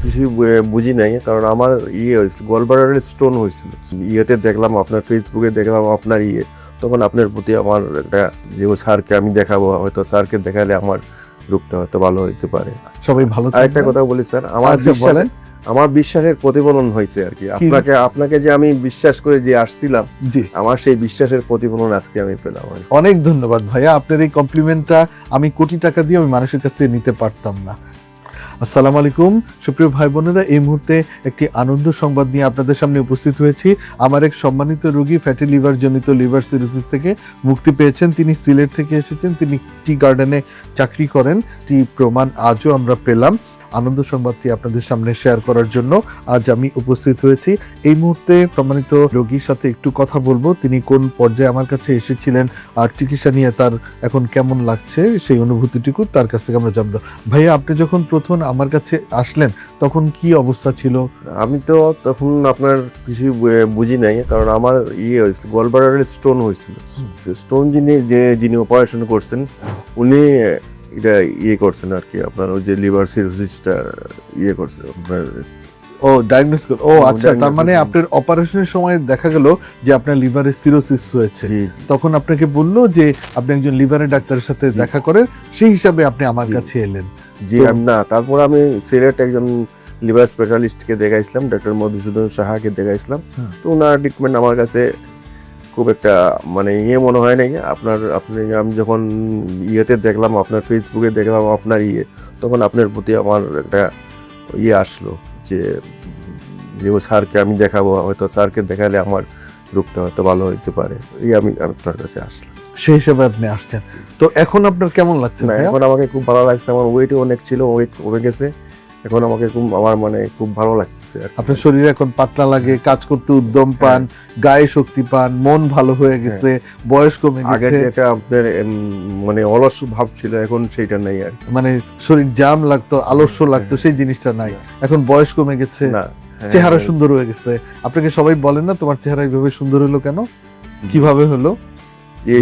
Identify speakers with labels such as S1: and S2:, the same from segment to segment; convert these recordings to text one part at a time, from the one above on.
S1: কিছু বুঝি নাই, কারণ আমার হয়েছিল, গলব্লাডারের স্টোন হয়েছিল। ইয়েতে দেখলাম, আপনার ফেসবুকে দেখলাম আপনার তখন আপনার প্রতি আমার একটা, যে স্যারকে আমি দেখাবো, হয়তো স্যারকে দেখালে আমার রোগটা হয়তো ভালো হইতে পারে।
S2: সবাই ভালো থাকবেন।
S1: আরেকটা কথা বলি স্যার, আমার বিশ্বাসের প্রতিফলন হয়েছে আর কি। আপনাকে যে আমি বিশ্বাস করে যে আসছিলাম,
S2: জি,
S1: আমার সেই বিশ্বাসের প্রতিফলন আজকে আমি পেলাম।
S2: অনেক ধন্যবাদ ভাইয়া, আপনার এই কমপ্লিমেন্টটা আমি কোটি টাকা দিয়ে আমি মানুষের কাছে নিতে পারতাম না। আসসালামু আলাইকুম সুপ্রিয় ভাই বোনেরা, এই মুহূর্তে একটি আনন্দ সংবাদ নিয়ে আপনাদের সামনে উপস্থিত হয়েছি। আমার এক সম্মানিত রোগী ফ্যাটি লিভার জনিত লিভার সিরোসিস থেকে মুক্তি পেয়েছেন। তিনি সিলেট থেকে এসেছেন, তিনি টি গার্ডেনে চাকরি করেন। টি প্রমাণ আজও আমরা পেলাম। আনন্দ সংবাদটি আপনাদের সামনে শেয়ার করার জন্য আজ আমি উপস্থিত হয়েছি। এই মুহূর্তে সম্মানিত রোগীর সাথে একটু কথা বলবো, তিনি কোন পর্যায়ে আমার কাছে এসেছিলেন আর চিকিৎসা নিয়ে তার এখন কেমন লাগছে সেই অনুভূতিটুকু তার কাছ থেকে আমরা জানবো। ভাইয়া, আপনি যখন প্রথম আমার কাছে আসলেন তখন কি অবস্থা ছিল?
S1: আমি তো তখন আপনার কিছু বুঝি নাই, কারণ আমার হয়েছিল, গলব্লাডারের স্টোন হয়েছিল। স্টোন যিনি অপারেশন করছেন, উনি এটা করছেন আর কি, আপনার ওই যে লিভার সিরোসিসটা করছে আপনার।
S2: ও ডায়াগনোস করো। ও আচ্ছা, তার মানে আপনার অপারেশনের সময় দেখা গেল যে আপনার লিভারে সিরোসিস হয়েছে। তখন আপনাকে বললো যে আপনি একজন লিভারের ডাক্তারের সাথে দেখা করেন, সেই হিসাবে আপনি আমার কাছে এলেন।
S1: জি, না, তারপর আমি সিলেট একজন লিভার স্পেশালিস্টকে দেখাইছিলাম, ডক্টর মধুসূদন সাহাকে দেখাইছিলাম। তো ওনার ট্রিটমেন্ট আমার কাছে খুব একটা মানে মনে হয় নাই। আমি যখন দেখলাম, আপনার ফেসবুকে দেখলাম আপনার তখন আপনার প্রতি আমার একটা আসলো, যে স্যারকে আমি দেখাবো, হয়তো স্যারকে দেখালে আমার রোগটা হয়তো ভালো হইতে পারে। আমি আপনার কাছে আসলাম,
S2: সেই হিসাবে আপনি আসছেন। তো এখন আপনার কেমন লাগছে?
S1: না, এখন আমাকে খুব ভালো লাগছে। আমার ওয়েটও অনেক ছিল, ওয়েট কমে গেছে। এখন আমাকে খুব ভালো লাগছে।
S2: আপনার শরীরে এখন পাতলা লাগে, কাজ করতে উদ্যম পান, গায়ে শক্তি পান, মন ভালো হয়ে গেছে, বয়স কমে গেছে।
S1: আগে যেটা আপনার অলস ভাব ছিল, এখন সেইটা নাই আর।
S2: মানে শরীর জাম লাগতো, আলস্য লাগতো, সেই জিনিসটা নাই। এখন বয়স কমে গেছে, চেহারা সুন্দর হয়ে গেছে। আপনাকে সবাই বলেন না তোমার চেহারা এইভাবে সুন্দর হলো কেন, কিভাবে হলো,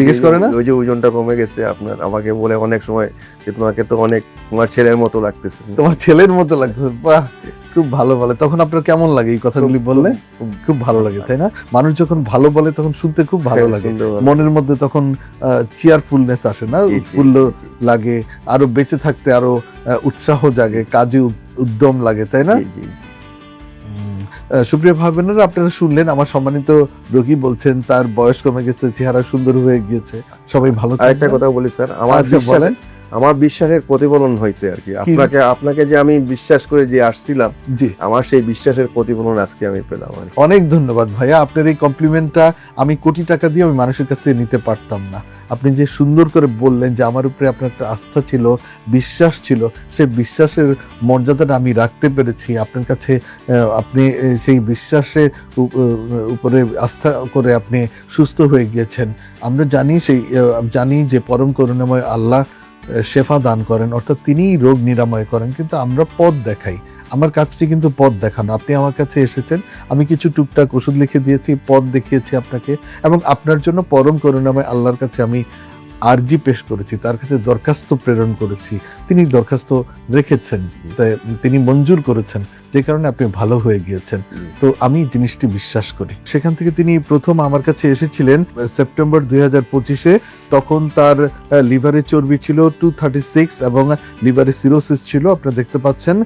S2: জিজ্ঞেস করে না?
S1: ওই যে ওজনটা কমে গেছে, আপনার আমাকে বলে অনেক সময় যে তোমাকে তো অনেক তোমার ছেলের মতো লাগতেছে।
S2: তোমার ছেলের মতো লাগতেছে, বাহ, খুব ভালো বলে। তখন আপনার কেমন লাগে এই কথাগুলি বললে? খুব ভালো লাগে, তাই না? মানুষ যখন ভালো বলে তখন শুনতে খুব ভালো লাগে, মনের মধ্যে তখন চেয়ারফুলনেস আসে না, উৎফুল্ল লাগে, আরো বেঁচে থাকতে আরো উৎসাহ জাগে, কাজে উদ্যম লাগে, তাই না? সুপ্রিয় ভাই বোনেরা, আপনারা শুনলেন আমার সম্মানিত রোগী বলছেন তার বয়স কমে গেছে, চেহারা সুন্দর হয়ে গিয়েছে। সবাই ভালো থাকবেন।
S1: আরেকটা কথা বলি স্যার, আমার বিশ্বাসের প্রতিফলন হয়েছে আর কি। আপনাকে যে আমি বিশ্বাস করে যে আসছিলাম, জি, আমার সেই বিশ্বাসের প্রতিফলন আজকে আমি পেলাম।
S2: অনেক ধন্যবাদ ভাইয়া, আপনার এই কমপ্লিমেন্টটা আমি কোটি টাকা দিয়ে আমি মানুষের কাছে নিতে পারতাম না। আপনি যে সুন্দর করে বললেন যে আমার উপরে আপনার একটা আস্থা ছিল, বিশ্বাস ছিল, সেই বিশ্বাসের মর্যাদাটা আমি রাখতে পেরেছি আপনার কাছে। আপনি সেই বিশ্বাসের উপরে আস্থা করে আপনি সুস্থ হয়ে গিয়েছেন। আমরা জানি যে পরম করুণাময় আল্লাহ শেফা দান করেন, অর্থাৎ তিনিই রোগ নিরাময় করেন, কিন্তু আমরা পথ দেখাই। আমার কাজটি কিন্তু পথ দেখানো। আপনি আমার কাছে এসেছেন, আমি কিছু টুকটাক ওষুধ লিখে দিয়েছি, পথ দেখিয়েছি আপনাকে, এবং আপনার জন্য পরম করুণাময় আল্লাহর কাছে আমি আরজি পেশ করেছি, তার কাছে দরখাস্ত প্রেরণ করেছি। তিনি দরখাস্ত রেখেছেন, তিনি মঞ্জুর করেছেন, যে কারণে আপনি ভালো হয়ে গিয়েছেন। তো আমি জিনিসটি বিশ্বাস করি। সেখান থেকে তিনি প্রথম আমার কাছে এসেছিলেন সেপ্টেম্বর 2025-এ। তখন তার লিভারে চর্বি ছিল 236 এবং লিভারে সিরোসিস ছিল, আপনারা দেখতে পাচ্ছেন।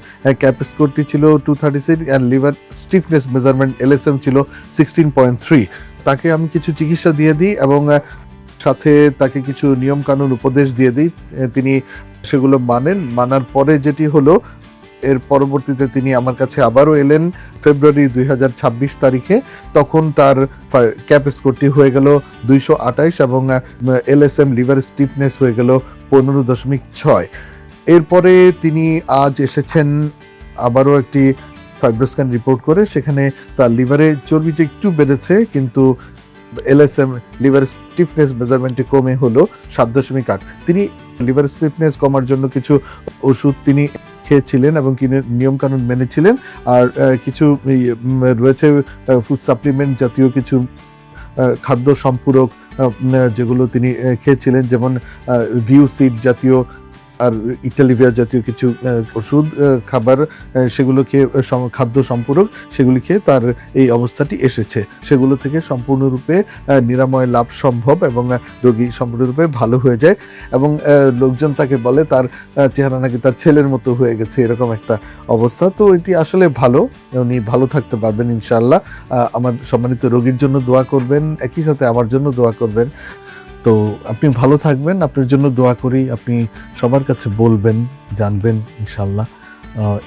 S2: ক্যাপ স্কোরটি ছিল 236 and liver stiffness measurement LSM ছিল 16.3। তাকে আমি কিছু চিকিৎসা দিয়ে দিই এবং সাথে তাকে কিছু নিয়ম কানুন উপদেশ দিয়ে দিই। তিনি সেগুলো মানার পরে যেটি হলো, এর পরবর্তীতে তিনি আমার কাছে আবারও এলেন ফেব্রুয়ারি 2026 তারিখে। তখন তার ক্যাপ স্কোরটি হয়ে গেল 228 এবং LSM লিভার স্টিফনেস হয়ে গেল 15.6। এরপরে তিনি আজ এসেছেন আবারও একটি ফাইব্রোস্ক্যান রিপোর্ট করে, সেখানে তার লিভারে চর্বিটা একটু বেড়েছে, কিন্তু LSM লিভার স্টিফনেস মেজারমেন্টটি কমে হলো 7.8। তিনি লিভার স্টিফনেস কমার জন্য কিছু ওষুধ তিনি খেয়েছিলেন এবং নিয়ম কানুন মেনেছিলেন। আর কিছু রয়েছে ফুড সাপ্লিমেন্ট জাতীয় কিছু খাদ্য সম্পূরক যেগুলো তিনি খেয়েছিলেন, যেমন ভিউ সিড জাতীয় আর ইটালিভিয়া জাতীয় কিছু ওষুধ, খাবার, সেগুলো খেয়ে খাদ্য সম্পূরক, সেগুলি খেয়ে তার এই অবস্থাটি এসেছে। সেগুলো থেকে সম্পূর্ণরূপে নিরাময় লাভ সম্ভব এবং রোগী সম্পূর্ণরূপে ভালো হয়ে যায় এবং লোকজন তাকে বলে তার চেহারা নাকি তার ছেলের মতো হয়ে গেছে, এরকম একটা অবস্থা। তো এটি আসলে ভালো, উনি ভালো থাকতে পারবেন ইনশাআল্লাহ। আমার সম্মানিত রোগীর জন্য দোয়া করবেন, একই সাথে আমার জন্য দোয়া করবেন। তো আপনি ভালো থাকবেন, আপনার জন্য দোয়া করি, আপনি সবার কাছে বলবেন, জানবেন ইনশাআল্লাহ।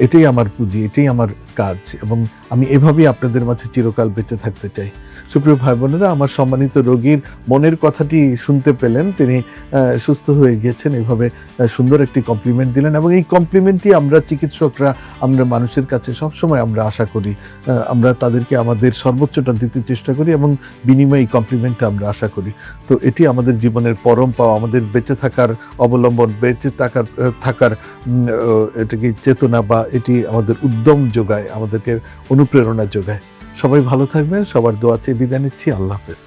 S2: এটাই আমার পুঁজি, এটাই আমার কাজ এবং আমি এভাবেই আপনাদের মাঝে চিরকাল বেঁচে থাকতে চাই। সুপ্রিয় ভাই বোনেরা, আমার সম্মানিত রোগীর মনের কথাটি শুনতে পেলেন, তিনি সুস্থ হয়ে গিয়েছেন, এভাবে সুন্দর একটি কমপ্লিমেন্ট দিলেন এবং এই কমপ্লিমেন্টই আমরা চিকিৎসকরা, আমরা মানুষের কাছে সবসময় আমরা আশা করি, আমরা তাদেরকে আমাদের সর্বোচ্চটা দিতে চেষ্টা করি এবং বিনিময়ে এই কমপ্লিমেন্টটা আমরা আশা করি। তো এটি আমাদের জীবনের পরম পাওয়া, আমাদের বেঁচে থাকার অবলম্বন, বেঁচে থাকার এটাকে চেতনা বা এটি আমাদের উদ্যম যোগায়, আমাদেরকে অনুপ্রেরণা যোগায়। সবাই ভালো থাকবেন, সবার দোয়া চেয়ে বিদায় নিচ্ছি। আল্লাহ হাফেজ।